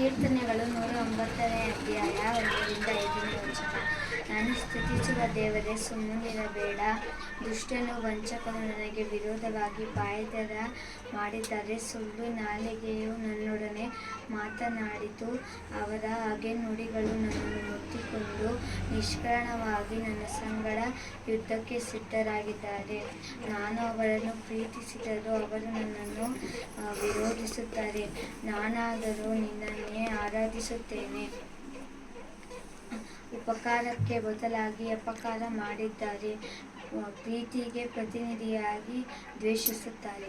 ಕೀರ್ತನೆಗಳು 109ನೇ ಅಧ್ಯಾಯ 1-5. ನಾನು ಸ್ತುತಿಸುವ ದೇವರೇ, ಸುಮ್ಮನಿರಬೇಡ. ದುಷ್ಟನು ವಂಚಕನು ನನಗೆ ವಿರೋಧವಾಗಿ ಬಾಯ್ದೆರ ಮಾಡಿದ್ದಾರೆ. ಸುಳ್ಳು ನಾಲಿಗೆಯು ನನ್ನೊಡನೆ ಮಾತನಾಡಿತು. ಅವರ ಹಗೆನುಡಿಗಳು ನನ್ನನ್ನು ಮುತ್ತಿಕೊಂಡು ನಿಷ್ಕಾರಣವಾಗಿ ನನ್ನ ಸಂಗಡ ಯುದ್ಧಕ್ಕೆ ಸಿದ್ಧರಾಗಿದ್ದಾರೆ. ನಾನು ಅವರನ್ನು ಪ್ರೀತಿಸಿದರೂ ಅವರು ನನ್ನನ್ನು ವಿರೋಧಿಸುತ್ತಾರೆ. ನಾನಾದರೂ ನಿನ್ನನ್ನೇ ಆರಾಧಿಸುತ್ತೇನೆ. ಉಪಕಾರಕ್ಕೆ ಬದಲಾಗಿ ಅಪಕಾರ ಮಾಡಿದ್ದಾರೆ. ಪ್ರೀತಿಗೆ ಪ್ರತಿನಿಧಿಯಾಗಿ ದ್ವೇಷಿಸುತ್ತಾರೆ.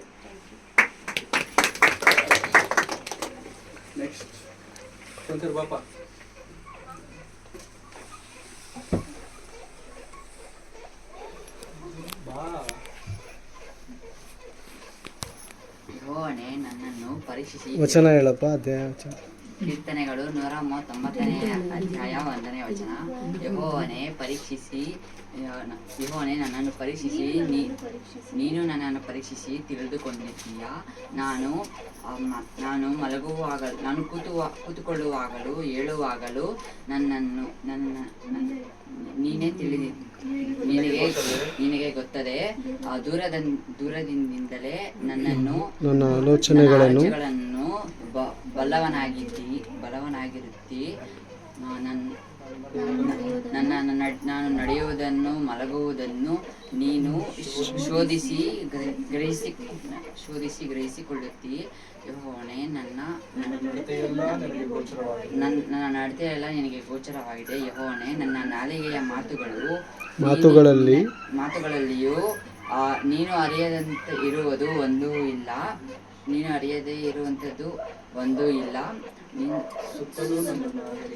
ಯೆಹೋವನೇ ನನ್ನನ್ನು ಪರೀಕ್ಷಿಸಿ. ವಚನ ಹೇಳಪ್ಪ. ಅಧ್ಯಾಯ ವಚನ. ಕೀರ್ತನೆಗಳು 139ನೇ ಅಧ್ಯಾಯ 1ನೇ ವಚನ. ಯೆಹೋವನೇ ನನ್ನನ್ನು ಪರೀಕ್ಷಿಸಿ, ನೀನು ನನ್ನನ್ನು ಪರೀಕ್ಷಿಸಿ ತಿಳಿದುಕೊಂಡಿದ್ದೀಯ. ನಾನು ಮಲಗುವಾಗಲೂ, ನಾನು ಕೂತುಕೊಳ್ಳುವಾಗಲೂ ಏಳುವಾಗಲೂ ನೀನೇ ನಿನಗೆ ಗೊತ್ತದೆ. ದೂರದಿಂದಲೇ ನನ್ನ ಆಲೋಚನೆಗಳನ್ನು ಬಲವನಾಗಿರುತ್ತಿ. ನಾನು ನಡೆಯುವುದನ್ನು ಮಲಗುವುದನ್ನು ನೀನು ಶೋಧಿಸಿ ಗ್ರಹಿಸಿಕೊಳ್ಳುತ್ತಿ. ಯೆಹೋವನೇ, ನನ್ನ ನಡತೆಯೆಲ್ಲ ನಿನಗೆ ಗೋಚರವಾಗಿದೆ. ಯೆಹೋವನೇ, ನನ್ನ ನಾಲಿಗೆಯ ಮಾತುಗಳಲ್ಲಿಯೂ ನೀನು ಅರಿಯದಂತೆ ಇರುವುದು ಒಂದೂ ಇಲ್ಲ. ನೀನು ಅರಿಯದೇ ಇರುವಂಥದ್ದು ಒಂದೂ ಇಲ್ಲ.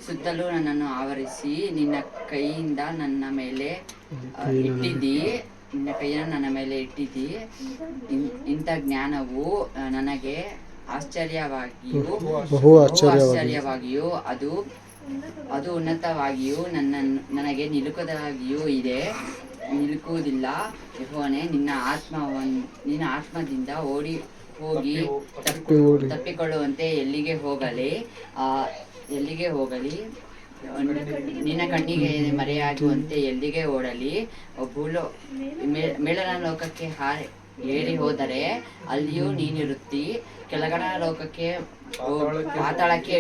ಸುತ್ತಲೂ ನನ್ನನ್ನು ಆವರಿಸಿ ನಿನ್ನ ಕೈಯಿಂದ ನನ್ನ ಮೇಲೆ ಇಟ್ಟಿದ್ದಿ. ಇಂಥ ಜ್ಞಾನವು ನನಗೆ ಆಶ್ಚರ್ಯವಾಗಿಯೂ ಅದು ಉನ್ನತವಾಗಿಯೂ ನನಗೆ ನಿಲುಕದಾಗಿಯೂ ಇದೆ. ನಿಲುಕುವುದಿಲ್ಲ. ಯೆಹೋವನೇ, ನಿನ್ನ ಆತ್ಮದಿಂದ ಹೋಗಿ ತಪ್ಪಿಕೊಳ್ಳುವಂತೆ ಎಲ್ಲಿಗೆ ಹೋಗಲಿ? ನಿನ್ನ ಕಣ್ಣಿಗೆ ಮರೆಯಾಗುವಂತೆ ಎಲ್ಲಿಗೆ ಓಡಲಿ? ಮೇಲನ ಲೋಕಕ್ಕೆ ಏರಿ ಹೋದರೆ ಅಲ್ಲಿಯೂ ನೀನಿರುತ್ತಿ. ಕೆಳಗಣ ಲೋಕಕ್ಕೆ ಪಾತಾಳಕ್ಕೆ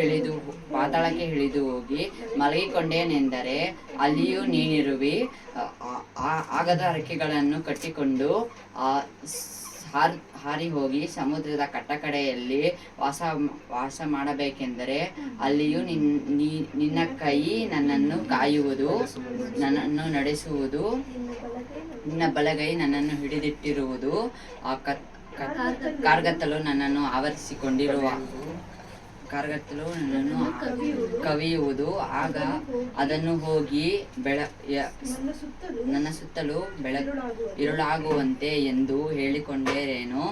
ಇಳಿದು ಹೋಗಿ ಮಲಗಿಕೊಂಡೇನೆಂದರೆ ಅಲ್ಲಿಯೂ ನೀನಿರುವಿ. ಆಗದ ರೆಕ್ಕೆಗಳನ್ನು ಕಟ್ಟಿಕೊಂಡು ಹಾರಿ ಹೋಗಿ ಸಮುದ್ರದ ಕಟ್ಟಕಡೆಯಲ್ಲಿ ವಾಸ ಮಾಡಬೇಕೆಂದರೆ ಅಲ್ಲಿಯೂ ನಿನ್ನ ಕೈ ನನ್ನನ್ನು ಕಾಯುವುದು, ನನ್ನನ್ನು ನಡೆಸುವುದು. ನಿನ್ನ ಬಲಗೈ ನನ್ನನ್ನು ಹಿಡಿದಿಟ್ಟಿರುವುದು. ಕಾರ್ಗತ್ತಲು ನನ್ನನ್ನು ಕವಿಯುವುದು. ಆಗ ಅದನ್ನು ಹೋಗಿ ನನ್ನ ಸುತ್ತಲೂ ಇರುಳಾಗುವಂತೆ ಎಂದು ಹೇಳಿಕೊಂಡೇರೇನು?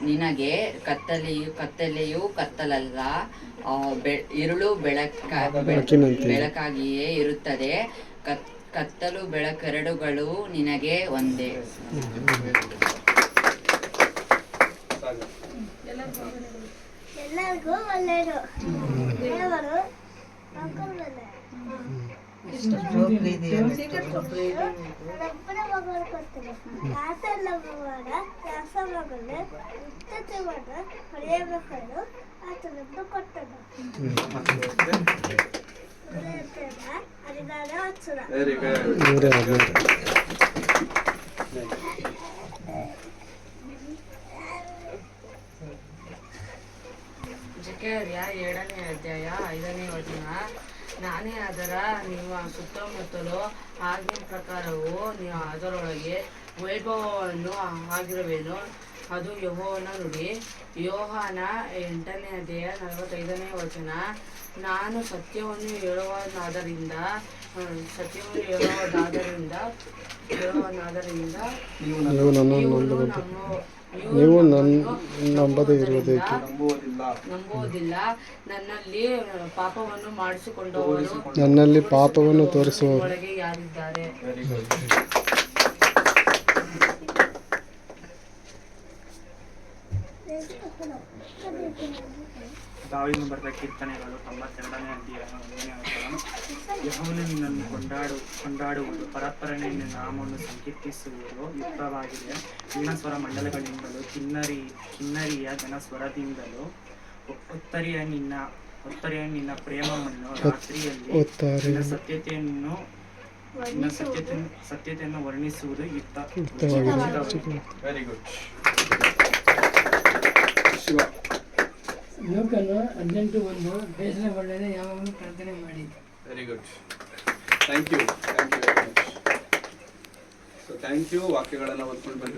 ನಿನಗೆ ಕತ್ತಲೆಯೂ ಕತ್ತಲಲ್ಲ, ಇರುಳು ಬೆಳಕಾಗಿಯೇ ಇರುತ್ತದೆ. ಕತ್ತಲು ಬೆಳಕೆರಡುಗಳು ನಿನಗೆ ಒಂದೇ. ಎಲ್ಲರಿಗೂ ಒಳ್ಳೆಯದು. ದೇವರು ನನ್ನೊಬ್ಬನ ಮಗಳು ಕೊಡ್ತಾರೆ. ಆತನ ಮಗನ ದಾಸ ಮಗನ ಉತ್ತಮವಾದ ಹಳೆಯ ಮಕ್ಕಳು ಆತನನ್ನು ಕೊಟ್ಟನು. ಹರಿದಾರ ವಚನ. ಜಕರ್ಯ 7ನೇ ಅಧ್ಯಾಯ 5ನೇ ವಚನ. ನಾನೇ ಅದರ ನಿಮ್ಮ ಸುತ್ತಮುತ್ತಲು ಆಜ್ಞೆ ಪ್ರಕಾರವು ಅದರೊಳಗೆ ವೈಭವವನ್ನು ಆಗಿರುವೆನು. ಅದು ಯೆಹೋವನ ನುಡಿ. ಯೋಹಾನ 8ನೇ ಅಧ್ಯಾಯ 45ನೇ ವಚನ. ನಾನು ಸತ್ಯವನ್ನು ಹೇಳುವನಾದರಿಂದ ನೀವು ನಂಬದೇ ಇರುವುದೇಕೆ? ನಂಬುವುದಿಲ್ಲ. ನನ್ನಲ್ಲಿ ಪಾಪವನ್ನು ಮಾಡಿಸಿಕೊಂಡವರು, ನನ್ನಲ್ಲಿ ಪಾಪವನ್ನು ತೋರಿಸುವವರು ಒಳಗೆ ಯಾರಿದ್ದಾರೆ? Let's go. ದಾವೀದನು ಬರೆದ ಕೀರ್ತನೆಗಳು 92ನೇ ಅಧ್ಯಾಯ 1ನೇ ವಚನ. ಯೆಹೋವನು ನಿನ್ನನ್ನು ಕೊಂಡಾಡುವುದು, ಪರಾತ್ಪರನೇ ನಿನ್ನ ನಾಮವನ್ನು ಸಂಕೀರ್ತಿಸುವುದು ಯುಕ್ತವಾಗಿದೆ. ವೀಣಾಸ್ವರ ಮಂಡಲಗಳಿಂದಲೂ ಕಿನ್ನರಿಯ ಜನಸ್ವರದಿಂದಲೂ ಒತ್ತರಿಯ ನಿನ್ನ ಪ್ರೇಮವನ್ನು ರಾತ್ರಿಯಲ್ಲಿ ನಿನ್ನ ಸತ್ಯತೆಯನ್ನು ವರ್ಣಿಸುವುದು ವೆರಿ ಗುಡ್. ಶಿವ ಲೋಕನು 18:1 ಬೇಸರಗೊಳ್ಳದೆ ಯಾವಾಗಲೂ ಪ್ರಾರ್ಥನೆ ಮಾಡಿ. Very good. Thank you very much. So thank you. ವಾಕ್ಯಗಳನ್ನು ಓದ್ಕೊಂಡು ಬಂದಿರೋ